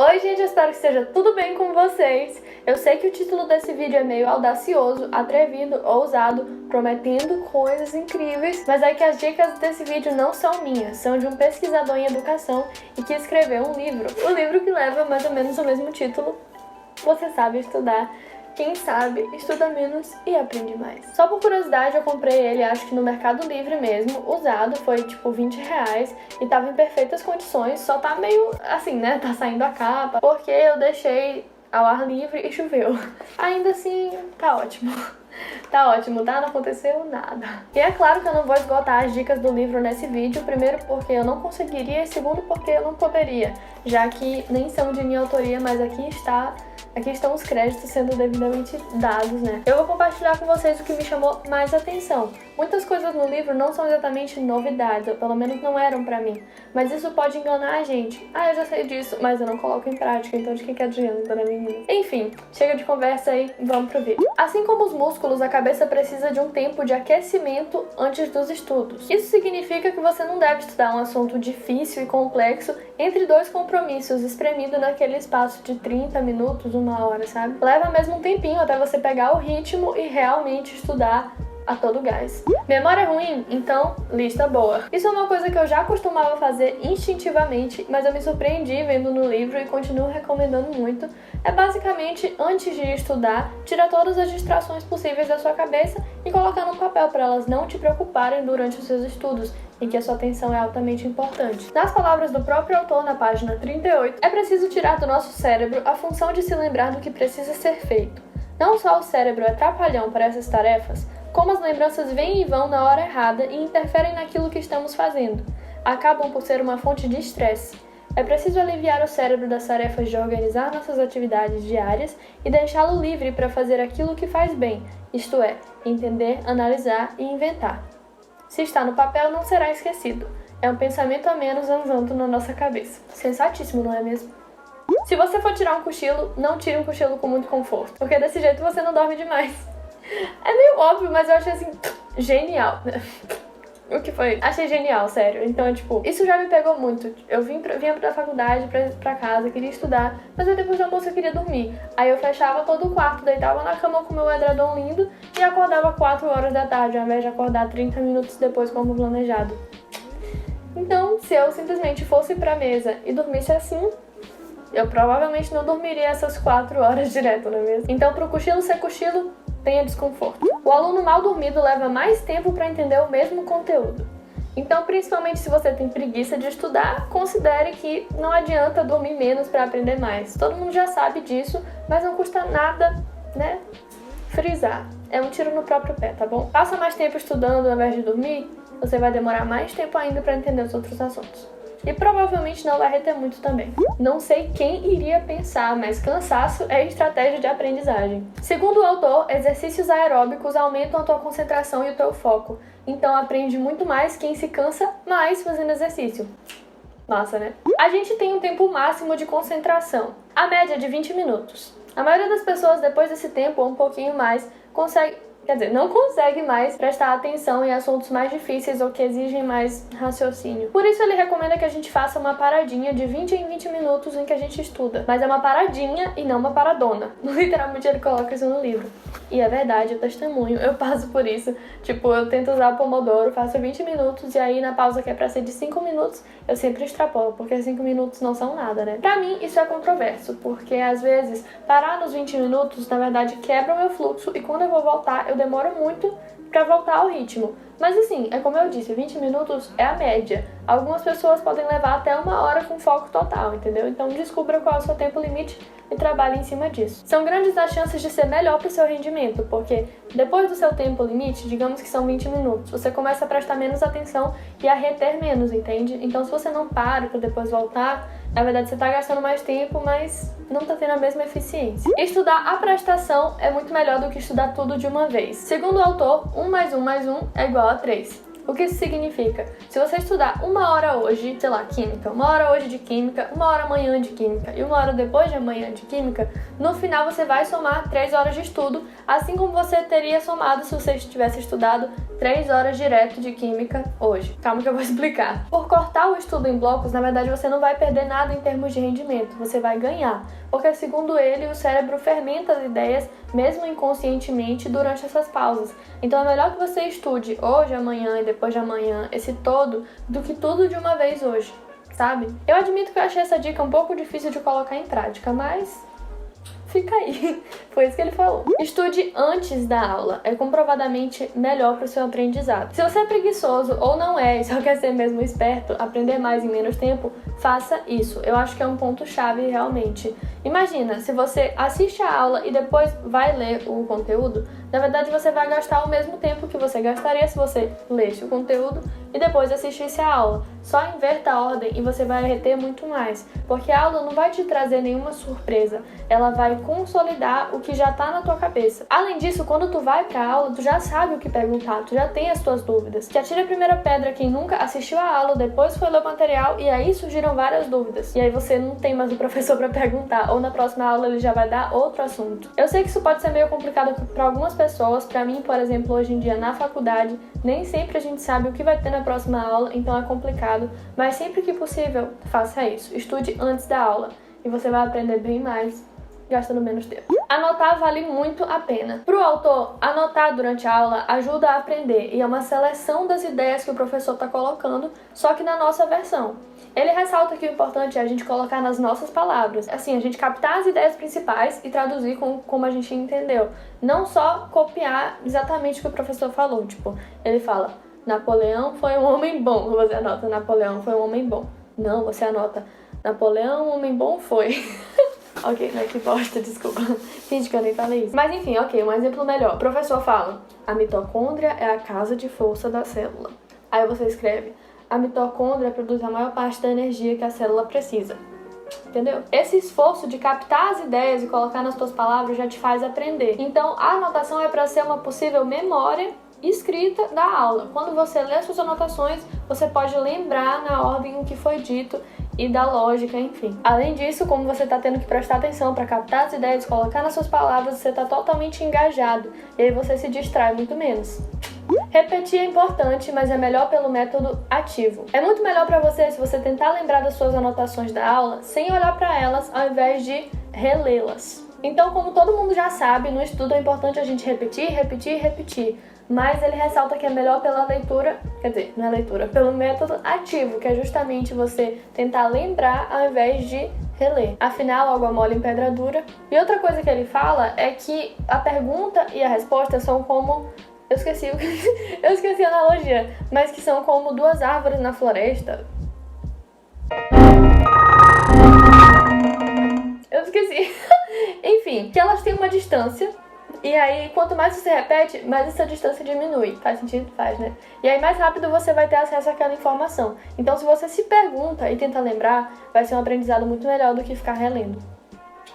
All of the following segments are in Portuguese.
Oi gente, eu espero que esteja tudo bem com vocês. Eu sei que o título desse vídeo é meio audacioso, atrevido, ousado, prometendo coisas incríveis, mas é que as dicas desse vídeo não são minhas, são de um pesquisador em educação e que escreveu um livro. O livro que leva mais ou menos o mesmo título, Você Sabe Estudar. Quem sabe, estuda menos e aprende mais. Só por curiosidade, eu comprei ele, acho que no Mercado Livre mesmo, usado, foi tipo R$20 e tava em perfeitas condições, só tá meio assim, né, tá saindo a capa, porque eu deixei ao ar livre e choveu. Ainda assim, tá ótimo. Tá ótimo, tá? Não aconteceu nada. E é claro que eu não vou esgotar as dicas do livro nesse vídeo, primeiro porque eu não conseguiria e segundo porque eu não poderia, já que nem são de minha autoria, mas aqui estão os créditos sendo devidamente dados, né? Eu vou compartilhar com vocês o que me chamou mais atenção. Muitas coisas no livro não são exatamente novidades, ou pelo menos não eram pra mim, mas isso pode enganar a gente. Ah, eu já sei disso, mas eu não coloco em prática, então de que adianta, né, menina? Enfim, chega de conversa aí, vamos pro vídeo. Assim como os músculos, a cabeça precisa de um tempo de aquecimento antes dos estudos. Isso significa que você não deve estudar um assunto difícil e complexo entre dois compromissos, espremido naquele espaço de 30 minutos, uma hora, sabe? Leva mesmo um tempinho até você pegar o ritmo e realmente estudar a todo gás. Memória ruim? Então, lista boa. Isso é uma coisa que eu já costumava fazer instintivamente, mas eu me surpreendi vendo no livro e continuo recomendando muito. É basicamente, antes de estudar, tirar todas as distrações possíveis da sua cabeça e colocar no papel para elas não te preocuparem durante os seus estudos, em que a sua atenção é altamente importante. Nas palavras do próprio autor, na página 38, é preciso tirar do nosso cérebro a função de se lembrar do que precisa ser feito. Não só o cérebro é trapalhão para essas tarefas, como as lembranças vêm e vão na hora errada e interferem naquilo que estamos fazendo. Acabam por ser uma fonte de estresse. É preciso aliviar o cérebro das tarefas de organizar nossas atividades diárias e deixá-lo livre para fazer aquilo que faz bem, isto é, entender, analisar e inventar. Se está no papel, não será esquecido. É um pensamento a menos andando na nossa cabeça. Sensatíssimo, não é mesmo? Se você for tirar um cochilo, não tire um cochilo com muito conforto, porque desse jeito você não dorme demais. É meio óbvio, mas eu achei assim, genial. O que foi? Achei genial, sério. Então, tipo, isso já me pegou muito. Eu vinha da faculdade pra casa, queria estudar, mas aí depois do almoço eu queria dormir. Aí eu fechava todo o quarto, deitava na cama com meu edredom lindo e acordava 4 horas da tarde, ao invés de acordar 30 minutos depois, como planejado. Então, se eu simplesmente fosse pra mesa e dormisse assim, eu provavelmente não dormiria essas 4 horas direto, não é mesmo? Então, pro cochilo ser cochilo, tenha desconforto. O aluno mal dormido leva mais tempo para entender o mesmo conteúdo. Então, principalmente se você tem preguiça de estudar, considere que não adianta dormir menos para aprender mais. Todo mundo já sabe disso, mas não custa nada, né, frisar. É um tiro no próprio pé, tá bom? Passa mais tempo estudando ao invés de dormir, você vai demorar mais tempo ainda para entender os outros assuntos. E provavelmente não vai reter muito também. Não sei quem iria pensar, mas cansaço é estratégia de aprendizagem. Segundo o autor, exercícios aeróbicos aumentam a tua concentração e o teu foco. Então aprende muito mais quem se cansa mais fazendo exercício. Massa, né? A gente tem um tempo máximo de concentração, a média é de 20 minutos. A maioria das pessoas, depois desse tempo, ou um pouquinho mais, não consegue mais prestar atenção em assuntos mais difíceis ou que exigem mais raciocínio. Por isso ele recomenda que a gente faça uma paradinha de 20 em 20 minutos em que a gente estuda. Mas é uma paradinha e não uma paradona. Literalmente ele coloca isso no livro. E é verdade, eu testemunho, eu passo por isso. Tipo, eu tento usar o Pomodoro, faço 20 minutos e aí na pausa que é pra ser de 5 minutos, eu sempre extrapolo, porque 5 minutos não são nada, né? Pra mim, isso é controverso, porque às vezes parar nos 20 minutos, na verdade, quebra o meu fluxo e quando eu vou voltar, eu demoro muito pra voltar ao ritmo. Mas assim, é como eu disse, 20 minutos é a média. Algumas pessoas podem levar até 1 hora com foco total, entendeu? Então descubra qual é o seu tempo limite e trabalhe em cima disso. São grandes as chances de ser melhor pro seu rendimento, porque depois do seu tempo limite, digamos que são 20 minutos, você começa a prestar menos atenção e a reter menos, entende? Então se você não para pra depois voltar, na verdade você tá gastando mais tempo, mas não tá tendo a mesma eficiência. Estudar a prestação é muito melhor do que estudar tudo de uma vez. Segundo o autor, 1 mais 1 mais 1 é igual a 3. O que isso significa? Se você estudar 1 hora hoje, sei lá, química, 1 hora hoje de química, 1 hora amanhã de química e 1 hora depois de amanhã de química, no final você vai somar 3 horas de estudo, assim como você teria somado se você tivesse estudado 3 horas direto de química hoje. Calma que eu vou explicar. Por cortar o estudo em blocos, na verdade você não vai perder nada em termos de rendimento, você vai ganhar. Porque segundo ele, o cérebro fermenta as ideias, mesmo inconscientemente, durante essas pausas. Então é melhor que você estude hoje, amanhã e depois de amanhã, esse todo, do que tudo de uma vez hoje, sabe? Eu admito que eu achei essa dica um pouco difícil de colocar em prática, mas fica aí. Foi isso que ele falou. Estude antes da aula. É comprovadamente melhor para o seu aprendizado. Se você é preguiçoso ou não é e só quer ser mesmo esperto, aprender mais em menos tempo, faça isso. Eu acho que é um ponto-chave realmente. Imagina, se você assiste a aula e depois vai ler o conteúdo, na verdade você vai gastar o mesmo tempo que você gastaria se você lesse o conteúdo e depois assistisse a aula. Só inverta a ordem e você vai reter muito mais, porque a aula não vai te trazer nenhuma surpresa, ela vai consolidar o que já tá na tua cabeça. Além disso, quando tu vai pra aula, tu já sabe o que perguntar, tu já tem as tuas dúvidas. Que atire a primeira pedra quem nunca assistiu a aula, depois foi ler o material e aí surgiram várias dúvidas. E aí você não tem mais o professor pra perguntar, ou na próxima aula ele já vai dar outro assunto. Eu sei que isso pode ser meio complicado pra algumas pessoas, pra mim, por exemplo, hoje em dia na faculdade, nem sempre a gente sabe o que vai ter na próxima aula, então é complicado, mas sempre que possível, faça isso. Estude antes da aula e você vai aprender bem mais, gastando menos tempo. Anotar vale muito a pena. Para o autor, anotar durante a aula ajuda a aprender e é uma seleção das ideias que o professor está colocando, só que na nossa versão. Ele ressalta que o importante é a gente colocar nas nossas palavras. Assim, a gente captar as ideias principais e traduzir como a gente entendeu. Não só copiar exatamente o que o professor falou. Tipo, ele fala, Napoleão foi um homem bom. Você anota, Napoleão foi um homem bom. Não, você anota, Napoleão, um homem bom foi. Ok, né? Que bosta, desculpa. Finge que eu nem falei isso. Mas enfim, ok, um exemplo melhor. O professor fala, a mitocôndria é a casa de força da célula. Aí você escreve, a mitocôndria produz a maior parte da energia que a célula precisa. Entendeu? Esse esforço de captar as ideias e colocar nas tuas palavras já te faz aprender. Então, a anotação é para ser uma possível memória escrita da aula. Quando você lê suas anotações, você pode lembrar na ordem o que foi dito e da lógica, enfim. Além disso, como você está tendo que prestar atenção para captar as ideias, colocar nas suas palavras, você está totalmente engajado e aí você se distrai muito menos. Repetir é importante, mas é melhor pelo método ativo. É muito melhor para você se você tentar lembrar das suas anotações da aula sem olhar para elas ao invés de relê-las. Então, como todo mundo já sabe, no estudo é importante a gente repetir, repetir, repetir. Mas ele ressalta que é melhor pela leitura, quer dizer, não é leitura, pelo método ativo, que é justamente você tentar lembrar ao invés de reler. Afinal, água mole em pedra dura. E outra coisa que ele fala é que a pergunta e a resposta são como... Eu esqueci a analogia, mas que são como duas árvores na floresta. Eu esqueci. Enfim, que elas têm uma distância. E aí, quanto mais você repete, mais essa distância diminui. Faz sentido? Faz, né? E aí, mais rápido você vai ter acesso àquela informação. Então, se você se pergunta e tenta lembrar, vai ser um aprendizado muito melhor do que ficar relendo.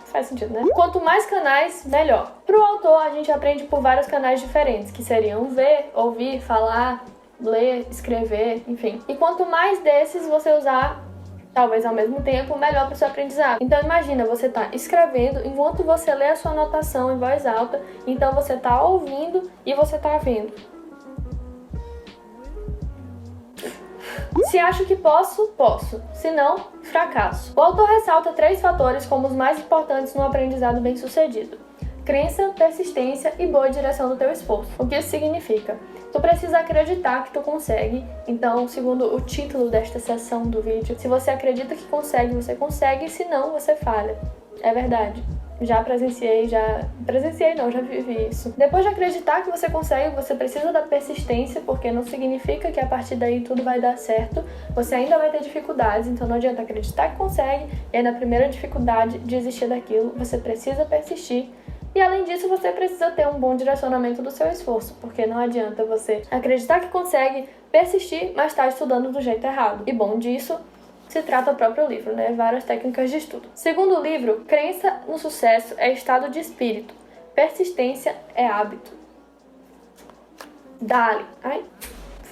Faz sentido, né? Quanto mais canais, melhor. Pro autor, a gente aprende por vários canais diferentes, que seriam ver, ouvir, falar, ler, escrever, enfim. E quanto mais desses você usar, talvez ao mesmo tempo, melhor para o seu aprendizado. Então imagina, você tá escrevendo enquanto você lê a sua anotação em voz alta, então você tá ouvindo e você tá vendo. Se acho que posso, posso. Se não, fracasso. O autor ressalta 3 fatores como os mais importantes no aprendizado bem-sucedido: crença, persistência e boa direção do teu esforço. O que isso significa? Tu precisa acreditar que tu consegue. Então, segundo o título desta sessão do vídeo, se você acredita que consegue, você consegue, se não, você falha. É verdade. Já vivi isso. Depois de acreditar que você consegue, você precisa da persistência, porque não significa que a partir daí tudo vai dar certo. Você ainda vai ter dificuldades, então não adianta acreditar que consegue e aí na primeira dificuldade desistir daquilo. Você precisa persistir. E além disso, você precisa ter um bom direcionamento do seu esforço, porque não adianta você acreditar que consegue, persistir, mas estar estudando do jeito errado. E bom disso se trata o próprio livro, né? Várias técnicas de estudo. Segundo o livro, crença no sucesso é estado de espírito, persistência é hábito. Dale. Ai,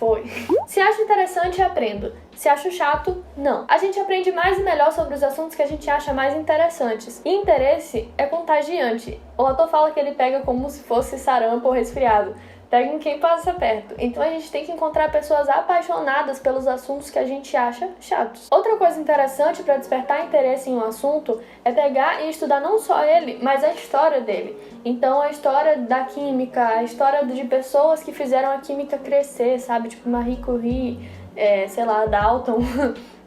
foi. Se acho interessante, aprendo. Se acho chato, não. A gente aprende mais e melhor sobre os assuntos que a gente acha mais interessantes. E interesse é contagiante. O autor fala que ele pega como se fosse sarampo ou resfriado. Pega em quem passa perto. Então a gente tem que encontrar pessoas apaixonadas pelos assuntos que a gente acha chatos. Outra coisa interessante para despertar interesse em um assunto é pegar e estudar não só ele, mas a história dele. Então a história da química, a história de pessoas que fizeram a química crescer, sabe? Tipo Marie Curie, sei lá, Dalton...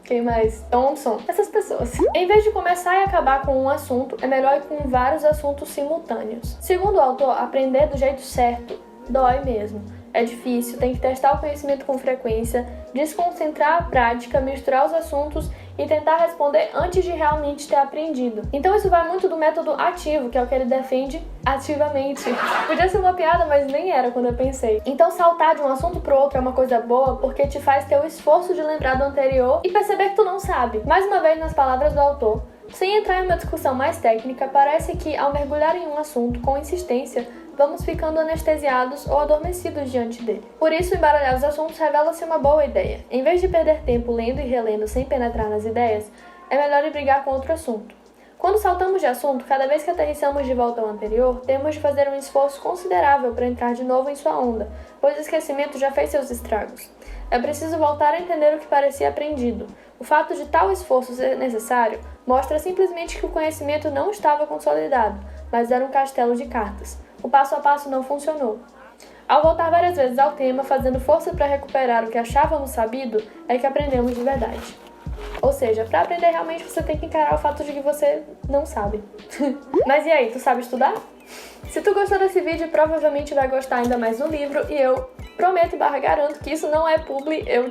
Quem mais? Thomson, essas pessoas. Em vez de começar e acabar com um assunto, é melhor ir com vários assuntos simultâneos. Segundo o autor, aprender do jeito certo dói mesmo. É difícil, tem que testar o conhecimento com frequência, desconcentrar a prática, misturar os assuntos e tentar responder antes de realmente ter aprendido. Então isso vai muito do método ativo, que é o que ele defende ativamente. Podia ser uma piada, mas nem era quando eu pensei. Então saltar de um assunto pro outro é uma coisa boa porque te faz ter o esforço de lembrar do anterior e perceber que tu não sabe. Mais uma vez nas palavras do autor, sem entrar em uma discussão mais técnica, parece que ao mergulhar em um assunto com insistência, vamos ficando anestesiados ou adormecidos diante dele. Por isso, embaralhar os assuntos revela-se uma boa ideia. Em vez de perder tempo lendo e relendo sem penetrar nas ideias, é melhor ir brigar com outro assunto. Quando saltamos de assunto, cada vez que aterrissamos de volta ao anterior, temos de fazer um esforço considerável para entrar de novo em sua onda, pois o esquecimento já fez seus estragos. É preciso voltar a entender o que parecia aprendido. O fato de tal esforço ser necessário mostra simplesmente que o conhecimento não estava consolidado, mas era um castelo de cartas. O passo a passo não funcionou. Ao voltar várias vezes ao tema, fazendo força para recuperar o que achávamos sabido, é que aprendemos de verdade. Ou seja, para aprender realmente você tem que encarar o fato de que você não sabe. Mas e aí, tu sabe estudar? Se tu gostou desse vídeo, provavelmente vai gostar ainda mais do livro e eu prometo e garanto que isso não é publi, eu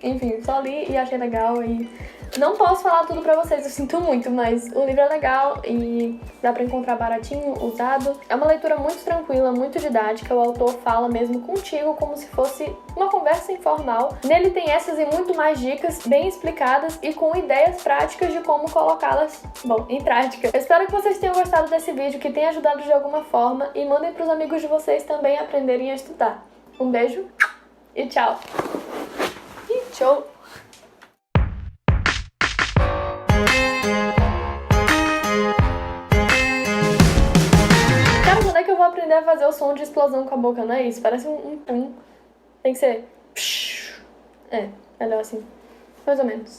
enfim, só li e achei legal e não posso falar tudo pra vocês, eu sinto muito, mas o livro é legal e dá pra encontrar baratinho, usado. É uma leitura muito tranquila, muito didática, o autor fala mesmo contigo como se fosse uma conversa informal. Nele tem essas e muito mais dicas bem explicadas e com ideias práticas de como colocá-las, em prática. Eu espero que vocês tenham gostado desse vídeo, que tenha ajudado de alguma forma e mandem pros amigos de vocês também aprenderem a estudar. Um beijo e tchau! E tchau! Quando é que eu vou aprender a fazer o som de explosão com a boca? Não é isso? Parece um pum. Tem que ser... melhor assim. Mais ou menos.